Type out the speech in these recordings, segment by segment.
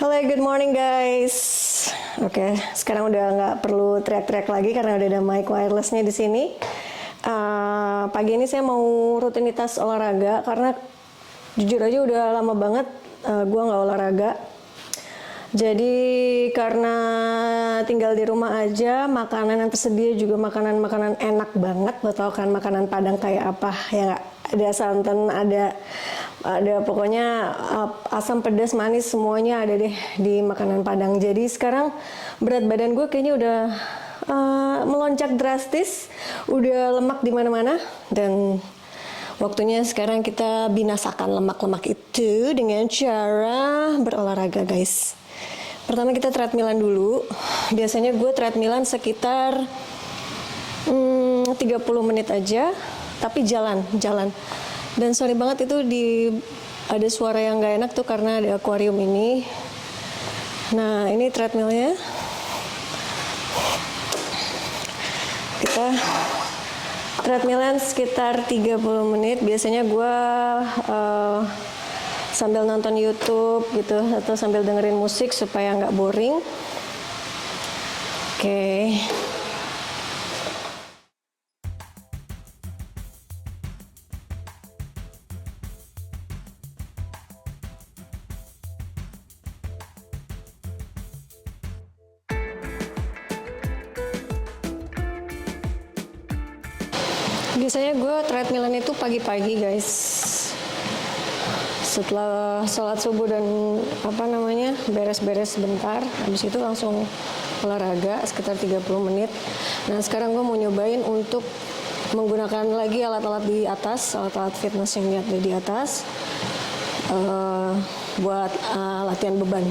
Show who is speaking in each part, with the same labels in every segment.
Speaker 1: Halo, good morning guys. Oke, sekarang udah nggak perlu teriak-teriak lagi karena udah ada mic wirelessnya di sini. Pagi ini saya mau rutinitas olahraga karena jujur aja udah lama banget gue nggak olahraga. Jadi karena tinggal di rumah aja, makanan yang tersedia juga makanan-makanan enak banget. Lo tau kan makanan Padang kayak apa ya nggak? Ada santan, ada pokoknya asam, pedas, manis semuanya ada deh di makanan Padang. Jadi sekarang berat badan gue kayaknya udah melonjak drastis, udah lemak di mana-mana dan waktunya sekarang kita binasakan lemak-lemak itu dengan cara berolahraga, guys. Pertama kita treadmillan dulu. Biasanya gue treadmillan sekitar 30 menit aja, tapi jalan. Dan sorry banget itu ada suara yang gak enak tuh karena ada akuarium ini. Nah, ini treadmillnya. Kita treadmillan sekitar 30 menit. Biasanya gue sambil nonton YouTube gitu atau sambil dengerin musik supaya nggak boring. Oke. Biasanya gue treadmillan itu pagi-pagi, guys. Setelah sholat subuh dan beres-beres sebentar, habis itu langsung olahraga sekitar 30 menit. Nah, sekarang gue mau nyobain untuk menggunakan lagi alat-alat di atas, alat-alat fitness yang ada di atas buat latihan beban.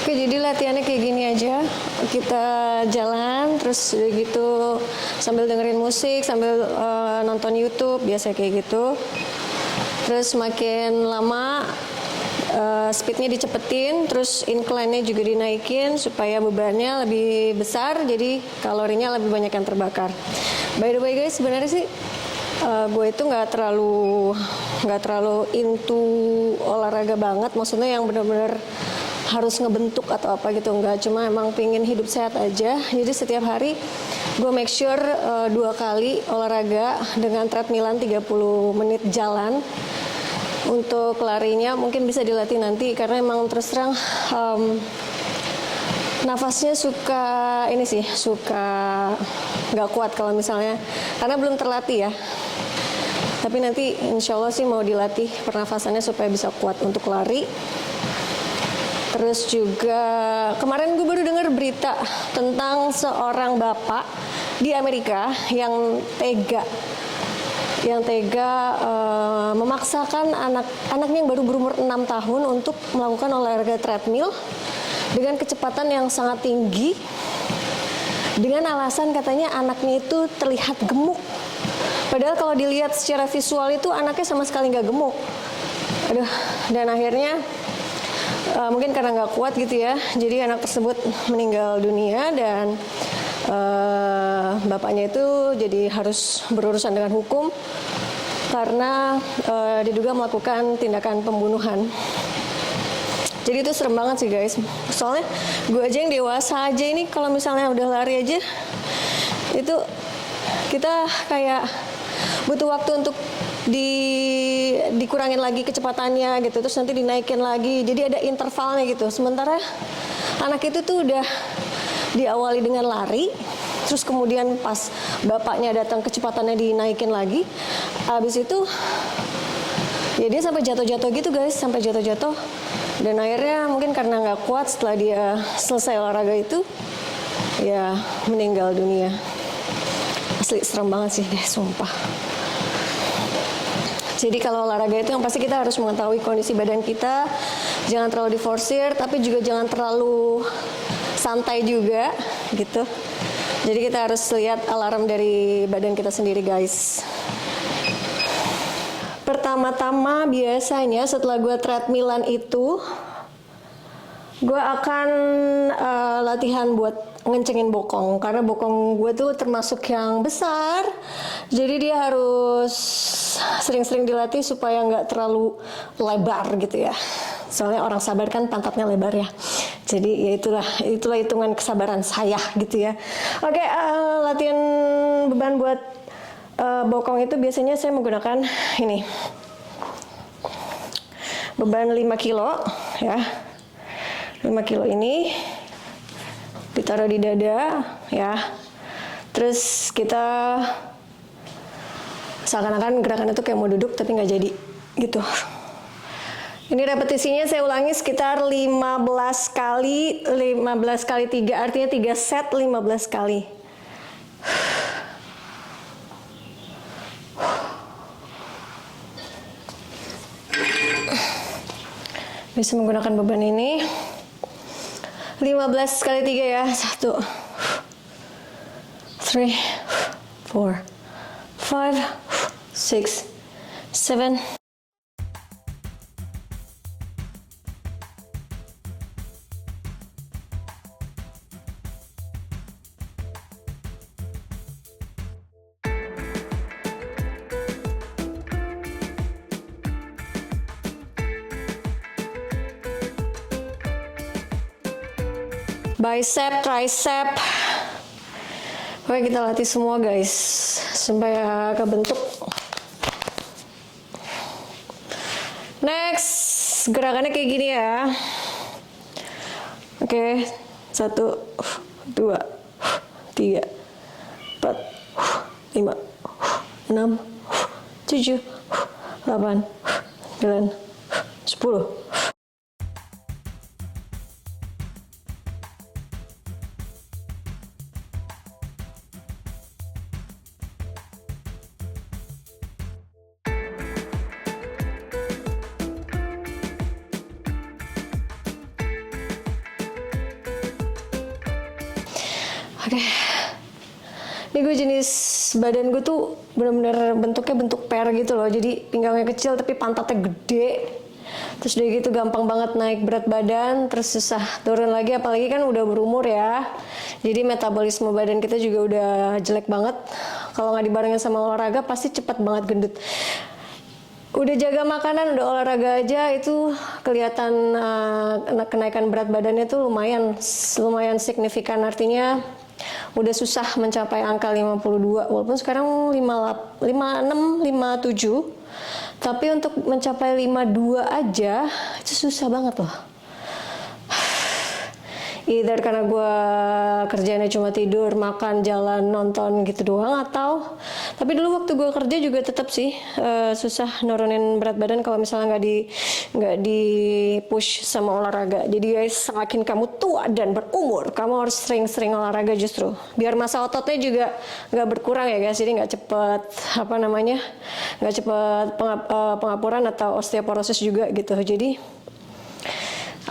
Speaker 1: Oke, jadi latihannya kayak gini aja. Kita jalan, terus udah gitu sambil dengerin musik, sambil nonton YouTube, biasa kayak gitu. Terus makin lama speednya dicepetin, terus incline-nya juga dinaikin supaya bebannya lebih besar, jadi kalorinya lebih banyak yang terbakar. By the way guys, sebenarnya sih gue itu nggak terlalu into olahraga banget, maksudnya yang benar-benar harus ngebentuk atau apa gitu, enggak, cuma emang pingin hidup sehat aja. Jadi setiap hari gue make sure 2 kali olahraga dengan treadmillan 30 menit jalan. Untuk larinya mungkin bisa dilatih nanti karena emang terus terang nafasnya suka nggak kuat kalau misalnya karena belum terlatih ya. Tapi nanti insya Allah sih mau dilatih pernafasannya supaya bisa kuat untuk lari. Terus juga kemarin gue baru dengar berita tentang seorang bapak di Amerika yang tega memaksakan anaknya yang baru berumur 6 tahun untuk melakukan olahraga treadmill dengan kecepatan yang sangat tinggi dengan alasan katanya anaknya itu terlihat gemuk. Padahal kalau dilihat secara visual itu anaknya sama sekali nggak gemuk. Dan akhirnya mungkin karena nggak kuat gitu ya, jadi anak tersebut meninggal dunia dan bapaknya itu jadi harus berurusan dengan hukum karena diduga melakukan tindakan pembunuhan. Jadi itu serem banget sih guys, soalnya gue aja yang dewasa aja ini kalau misalnya udah lari aja itu kita kayak butuh waktu untuk dikurangin lagi kecepatannya gitu, terus nanti dinaikin lagi, jadi ada intervalnya gitu. Sementara anak itu tuh udah diawali dengan lari, terus kemudian pas bapaknya datang kecepatannya dinaikin lagi, habis itu ya dia sampai jatuh-jatuh gitu guys, sampai jatuh-jatuh, dan akhirnya mungkin karena nggak kuat setelah dia selesai olahraga itu ya meninggal dunia. Asli serem banget sih deh, sumpah. Jadi kalau olahraga itu yang pasti kita harus mengetahui kondisi badan kita, jangan terlalu diforsir, tapi juga jangan terlalu santai juga gitu. Jadi kita harus lihat alarm dari badan kita sendiri guys. Pertama-tama biasanya setelah gue treadmillan itu, gue akan latihan buat ngencengin bokong, karena bokong gue tuh termasuk yang besar, jadi dia harus sering-sering dilatih supaya nggak terlalu lebar gitu ya. Soalnya orang sabar kan pantatnya lebar ya. Jadi ya itulah hitungan kesabaran saya gitu ya. Oke, latihan beban buat bokong itu biasanya saya menggunakan ini. Beban 5 kilo ya. 5 kilo ini ditaruh di dada ya. Terus kita seakan-akan gerakan itu kayak mau duduk tapi nggak jadi gitu. Ini repetisinya saya ulangi sekitar 15 kali 3, artinya 3 set 15 kali. Bisa menggunakan beban ini 15 kali 3 ya. 1 3 4 5 6 7. Bicep, tricep. Oke, kita latih semua guys supaya kebentuk. Next, gerakannya kayak gini ya. Oke, 1 2 3 4 5 6 7 8 9 10. Oke, ini gue jenis badan gue tuh bener-bener bentuknya bentuk pear gitu loh. Jadi pinggangnya kecil tapi pantatnya gede. Terus udah gitu gampang banget naik berat badan, terus susah turun lagi. Apalagi kan udah berumur ya. Jadi metabolisme badan kita juga udah jelek banget. Kalau nggak dibarengin sama olahraga pasti cepat banget gendut. Udah jaga makanan, udah olahraga aja itu kelihatan kenaikan berat badannya tuh lumayan signifikan. Artinya udah susah mencapai angka 52 walaupun sekarang 56, 57, tapi untuk mencapai 52 aja itu susah banget loh. Either karena gue kerjanya cuma tidur, makan, jalan, nonton gitu doang, atau tapi dulu waktu gue kerja juga tetap sih susah nurunin berat badan kalau misalnya nggak di push sama olahraga. Jadi guys, semakin kamu tua dan berumur, kamu harus sering-sering olahraga justru biar masa ototnya juga nggak berkurang ya guys. Jadi nggak cepet pengapuran atau osteoporosis juga gitu. Jadi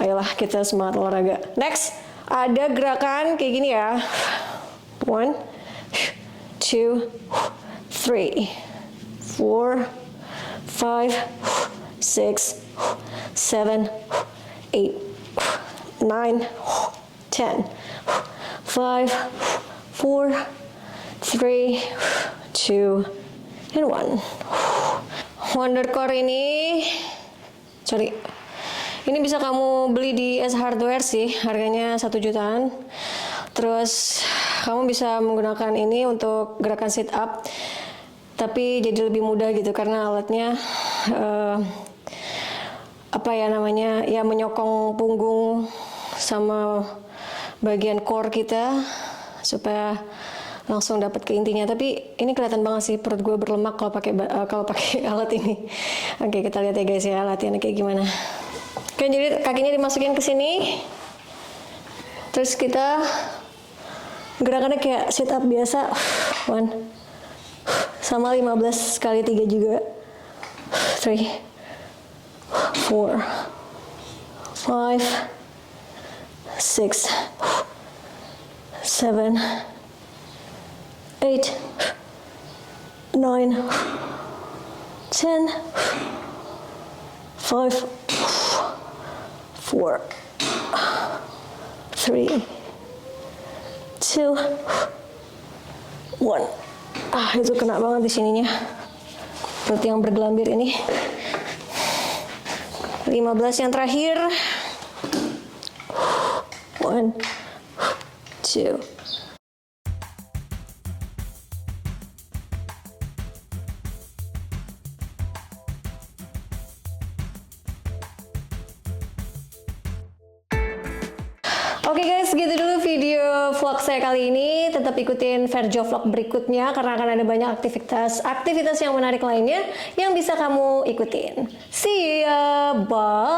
Speaker 1: ayolah kita semangat olahraga. Next, ada gerakan kayak gini ya. 1 2 3 4 5 6 7 8 9 10. 5 4 3 2 and 1. Wonder Core ini ini bisa kamu beli di S Hardware sih, harganya 1 jutaan. Terus kamu bisa menggunakan ini untuk gerakan sit up, tapi jadi lebih mudah gitu karena alatnya menyokong punggung sama bagian core kita supaya langsung dapat ke intinya. Tapi ini kelihatan banget sih perut gue berlemak kalau pakai alat ini. Oke, kita lihat ya guys ya latihannya kayak gimana. Oke, jadi kakinya dimasukin ke sini. Terus kita gerakannya kayak sit up biasa. 1 sama 15 kali 3 juga. 3 4 5 6 7 8 9 10 5 4 3 2 1. Itu kena banget di sininya. perut yang bergelambir ini. 15 yang terakhir. 1, 2. Oke guys, segitu dulu video vlog saya kali ini. Tetap ikutin Verjo vlog berikutnya karena akan ada banyak aktivitas yang menarik lainnya yang bisa kamu ikutin. See ya, bye!